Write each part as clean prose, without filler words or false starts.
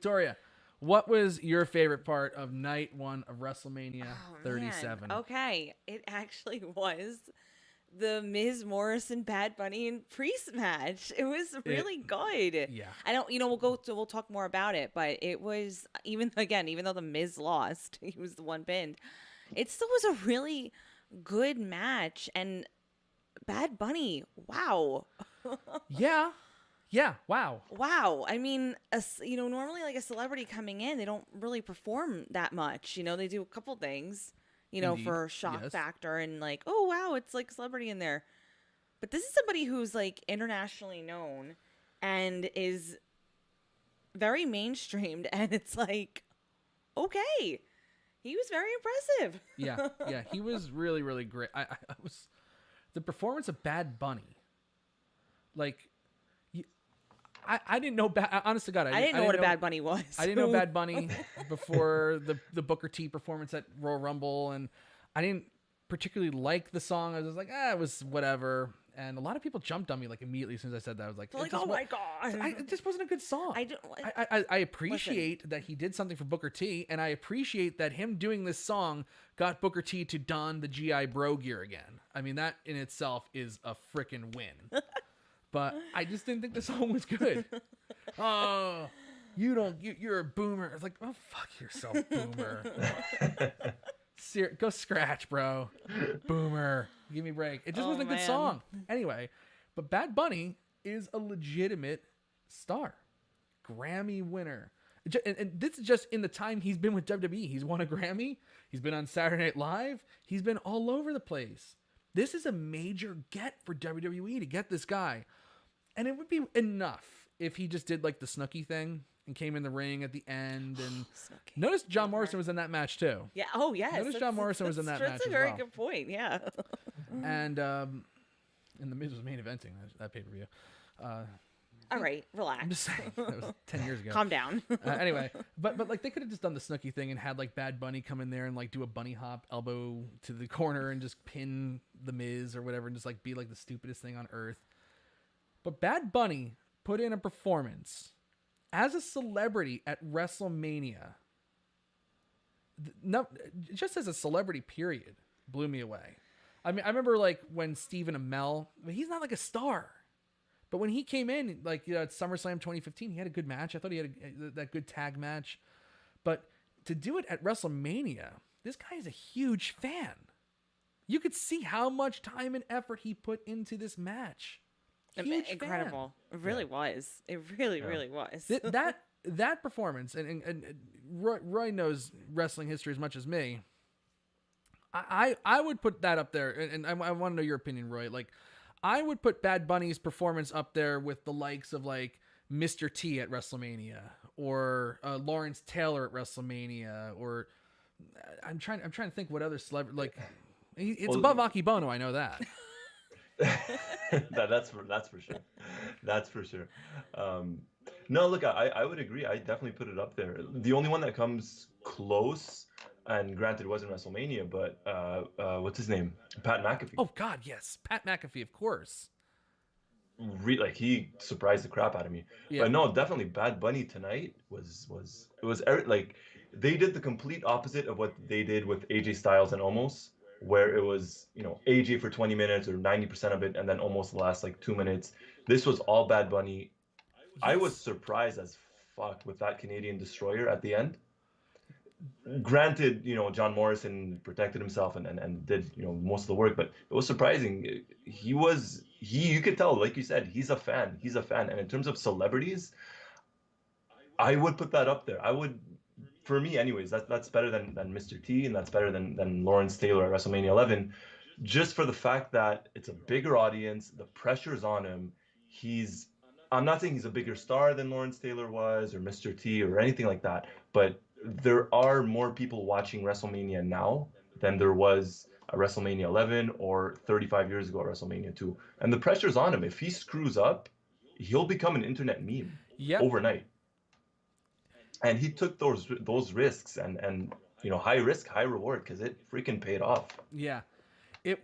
Victoria, what was your favorite part of night 1 of WrestleMania 37? Man. Okay, it actually was the Miz Morrison Bad Bunny and Priest match. It was It, really good. yeah. I don't, we'll talk more about it, but it was even though the Miz lost, he was the one pinned. It still was a really good match, and Bad Bunny, wow. Yeah. Yeah. Wow. Wow. I mean, normally like a celebrity coming in, they don't really perform that much. They do a couple things, Indeed. for shock Yes. factor and like, oh, wow, it's like celebrity in there. But this is somebody who's like internationally known and is very mainstreamed. And it's like, okay, he was very impressive. Yeah. Yeah. He was really, really great. I was the performance of Bad Bunny. Like, I didn't know. Honest to God, I didn't know what a Bad Bunny was. I didn't know Bad Bunny before the Booker T performance at Royal Rumble, and I didn't particularly like the song. I was just like, it was whatever. And a lot of people jumped on me like immediately as soon as I said that. I was like, Oh my God. It just wasn't a good song. I don't. I appreciate that he did something for Booker T, and I appreciate that him doing this song got Booker T to don the GI Bro gear again. I mean, that in itself is a freaking win. But I just didn't think the song was good. Oh, you're a boomer. I was like, oh, fuck yourself, boomer. Go scratch, bro. Boomer. Give me a break. It just wasn't a good song. Anyway, but Bad Bunny is a legitimate star. Grammy winner. And this is just in the time he's been with WWE. He's won a Grammy. He's been on Saturday Night Live. He's been all over the place. This is a major get for WWE to get this guy. And it would be enough if he just did like the Snooki thing and came in the ring at the end. And notice John Morrison was in that match too. Yeah. Oh, yes. Notice John Morrison was in that match. That's a very good point. Yeah. And the Miz was main eventing that pay per view. All right, relax. I'm just saying that was 10 years ago. Calm down. Anyway, but like they could have just done the Snooki thing and had like Bad Bunny come in there and like do a bunny hop elbow to the corner and just pin the Miz or whatever and just like be like the stupidest thing on earth. But Bad Bunny put in a performance as a celebrity at WrestleMania. No, just as a celebrity, period, blew me away. I mean, I remember like when Stephen Amell, he's not like a star. But when he came in, like at SummerSlam 2015, he had a good match. I thought he had that good tag match. But to do it at WrestleMania, this guy is a huge fan. You could see how much time and effort he put into this match. Huge Incredible. Fan. It really was. It really, really was. That performance, and Roy knows wrestling history as much as me. I would put that up there, and I want to know your opinion, Roy. Like, I would put Bad Bunny's performance up there with the likes of like Mr. T at WrestleMania or Lawrence Taylor at WrestleMania, or I'm trying to think what other celebrity like. It's above Aki Bono, I know that. That's for sure. That's for sure. No, look, I would agree. I definitely put it up there. The only one that comes close, and granted, it wasn't WrestleMania, but what's his name? Pat McAfee. Oh God, yes, Pat McAfee, of course. Like he surprised the crap out of me. Yeah. But no, definitely Bad Bunny tonight was like they did the complete opposite of what they did with AJ Styles and Omos, where it was, AJ for 20 minutes or 90% of it, and then almost the last like 2 minutes. This was all Bad Bunny. Yes. I was surprised as fuck with that Canadian Destroyer at the end. Granted, John Morrison protected himself and did, most of the work, but it was surprising. You could tell, like you said, he's a fan. And in terms of celebrities, I would put that up there. I would, for me anyways, that's better than Mr. T, and that's better than Lawrence Taylor at WrestleMania 11, just for the fact that it's a bigger audience, the pressure's on him. I'm not saying he's a bigger star than Lawrence Taylor was or Mr. T or anything like that, but there are more people watching WrestleMania now than there was at WrestleMania 11 or 35 years ago at WrestleMania 2. And the pressure's on him. If he screws up, he'll become an internet meme overnight. And he took those risks and high risk, high reward, because it freaking paid off. Yeah.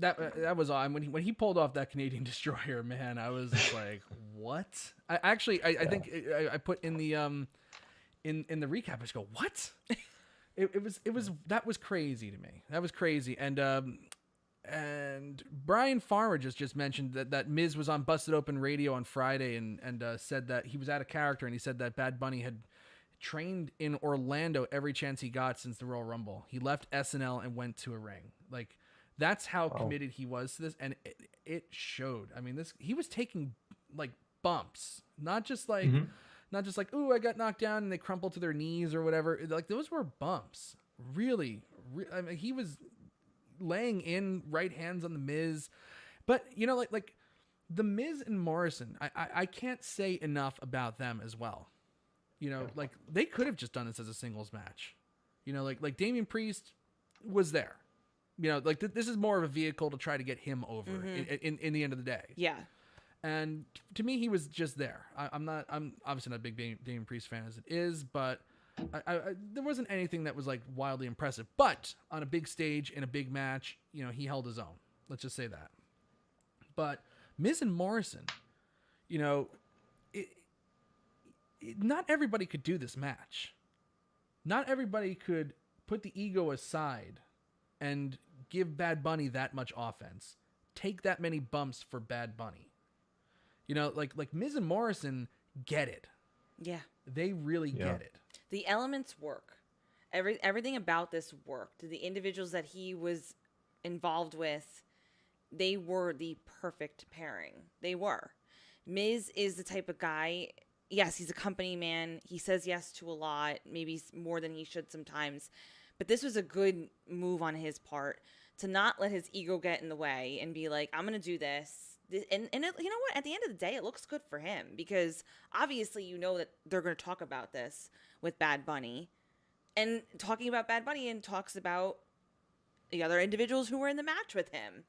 That was on when he pulled off that Canadian Destroyer, man. I was like, what? I think I put in in the recap, I just go, what? It was that was crazy to me. That was crazy. And Brian Farmer just mentioned that Miz was on Busted Open Radio on Friday and said that he was out of character, and he said that Bad Bunny had trained in Orlando every chance he got since the Royal Rumble. He left SNL and went to a ring. Like, that's how committed he was to this, and it showed. I mean, he was taking like bumps, not just like ooh, I got knocked down and they crumpled to their knees or whatever. Like, those were bumps. Really, I mean, he was laying in right hands on the Miz, but you know, like the Miz and Morrison, I can't say enough about them as well. You know, like, they could have just done this as a singles match. You know, like Damian Priest was there. You know, like this is more of a vehicle to try to get him over in the end of the day. Yeah. And to me, he was just there. I'm obviously not a big Damian Priest fan as it is, but there wasn't anything that was like wildly impressive. But on a big stage in a big match, you know, he held his own. Let's just say that. But Miz and Morrison, you know, not everybody could do this match. Not everybody could put the ego aside and give Bad Bunny that much offense. Take that many bumps for Bad Bunny. You know, like Miz and Morrison get it. Yeah. They really get it. The elements work. Everything about this worked. The individuals that he was involved with, they were the perfect pairing. They were. Miz is the type of guy, yes, he's a company man. He says yes to a lot, maybe more than he should sometimes. But this was a good move on his part to not let his ego get in the way and be like, I'm going to do this. And you know what? At the end of the day, it looks good for him because obviously you know that they're going to talk about this with Bad Bunny. And talking about Bad Bunny and talks about the other individuals who were in the match with him.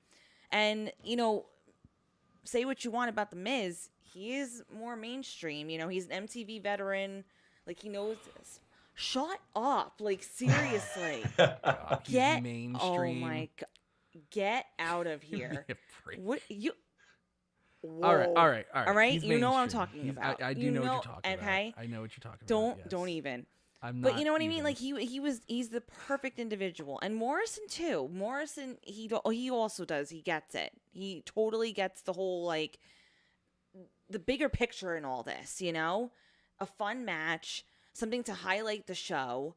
And, you know, say what you want about The Miz, he is more mainstream. You know, he's an MTV veteran. Like, he knows this. Shut up. Like, seriously. God, he's mainstream. Oh, my God. Get out of here. What you... Whoa. All right. All right, He's you know what I'm mainstream. talking about. I do know what you're talking okay? about. I know what you're talking about. Yes. Don't even. I'm But not you know what even. I mean? Like he's the perfect individual. And Morrison too. Morrison, he also does. He gets it. He totally gets the whole, like, the bigger picture in all this, you know? A fun match, something to highlight the show,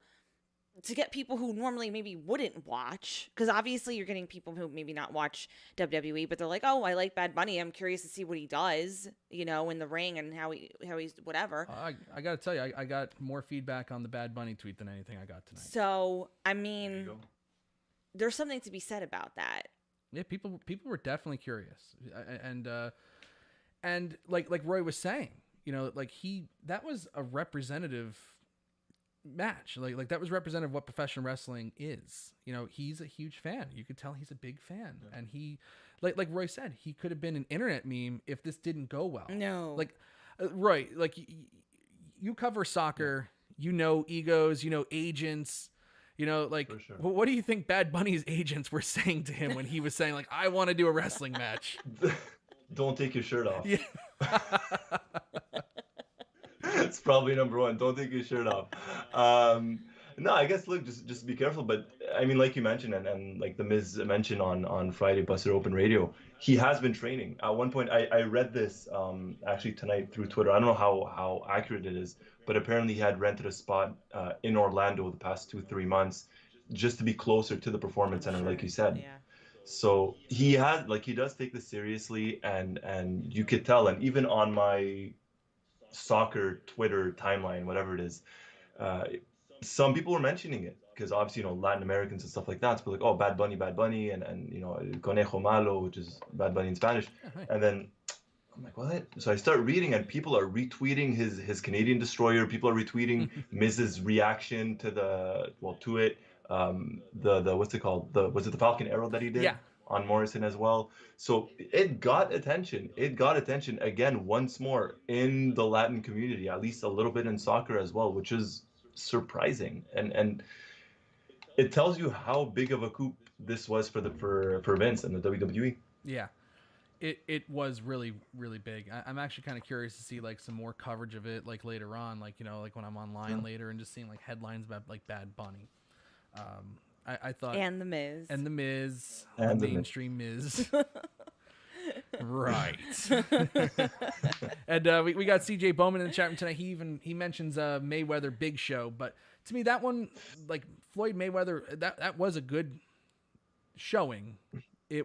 to get people who normally maybe wouldn't watch, because obviously you're getting people who maybe not watch WWE, but they're like, oh, I like Bad Bunny. I'm curious to see what he does, you know, in the ring and how he's whatever. I got to tell you, I got more feedback on the Bad Bunny tweet than anything I got tonight. So, I mean, there's something to be said about that. Yeah, people were definitely curious, and like Roy was saying, you know, like that was a representative match. Like that was representative of what professional wrestling is. You know, he's a huge fan. You could tell he's a big fan, and he, like Roy said, he could have been an internet meme if this didn't go well. No, like Roy, like you cover soccer, you know egos, you know agents. You know, like, sure. What do you think Bad Bunny's agents were saying to him when he was saying, like, I want to do a wrestling match? Don't take your shirt off. Yeah. It's probably number one. Don't take your shirt off. No, I guess, look, just be careful. But I mean, like you mentioned, and like the Miz mentioned on Friday, Busted Open Radio, he has been training. At one point, I read this actually tonight through Twitter. I don't know how accurate it is, but apparently he had rented a spot in Orlando the past 2-3 months just to be closer to the Performance Center, like you said. Yeah. So he does take this seriously, and you could tell. And even on my soccer Twitter timeline, whatever it is, some people were mentioning it because obviously, you know, Latin Americans and stuff like that. So like, oh, Bad Bunny, and you know, Conejo Malo, which is Bad Bunny in Spanish. And then I'm like, what? So I start reading, and people are retweeting his Canadian Destroyer. People are retweeting Miz's reaction to it. The what's it called? Was it the Falcon Arrow that he did? Yeah. On Morrison as well. So it got attention. It got attention again once more in the Latin community, at least a little bit in soccer as well, which is surprising. And it tells you how big of a coup this was for Vince and the WWE. Yeah. It was really, really big. I'm actually kind of curious to see like some more coverage of it like later on, like, you know, like when I'm online later and just seeing like headlines about like Bad Bunny. I thought And the Miz. and the Miz, And the the Miz. mainstream Miz. Right. And we got CJ Bowman in the chat room tonight. He mentions Mayweather Big Show, but to me that one, like Floyd Mayweather, that was a good showing.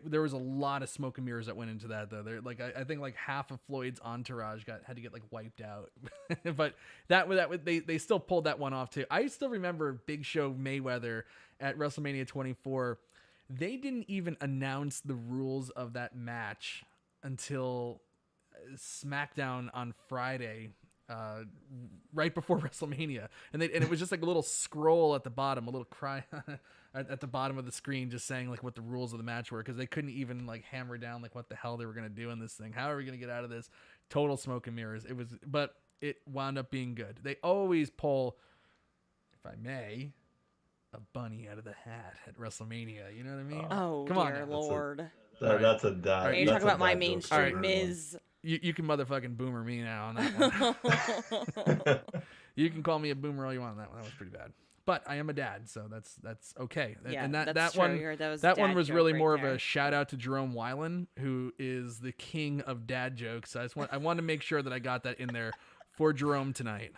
There was a lot of smoke and mirrors that went into that though. There, like I think like half of Floyd's entourage had to get like wiped out, but they still pulled that one off too. I still remember Big Show Mayweather at WrestleMania 24. They didn't even announce the rules of that match until SmackDown on Friday, right before WrestleMania, and it was just like a little scroll at the bottom, a little cry at the bottom of the screen, just saying like what the rules of the match were, because they couldn't even like hammer down like what the hell they were gonna do in this thing. How are we gonna get out of this? Total smoke and mirrors. But it wound up being good. They always pull, if I may, a bunny out of the hat at WrestleMania. You know what I mean? Oh, Come on dear now. Lord. That's a dad. Alright, You're that's talking a about my dad joke mainstream for everyone. Miz. You can motherfucking boomer me now on that one. You can call me a boomer all you want on that one. That was pretty bad. But I am a dad, so that's okay. Yeah, and that's that true. one That that a one dad was joke really right more there. of a shout out to Jerome Weiland, who is the king of dad jokes. I want to make sure that I got that in there for Jerome tonight.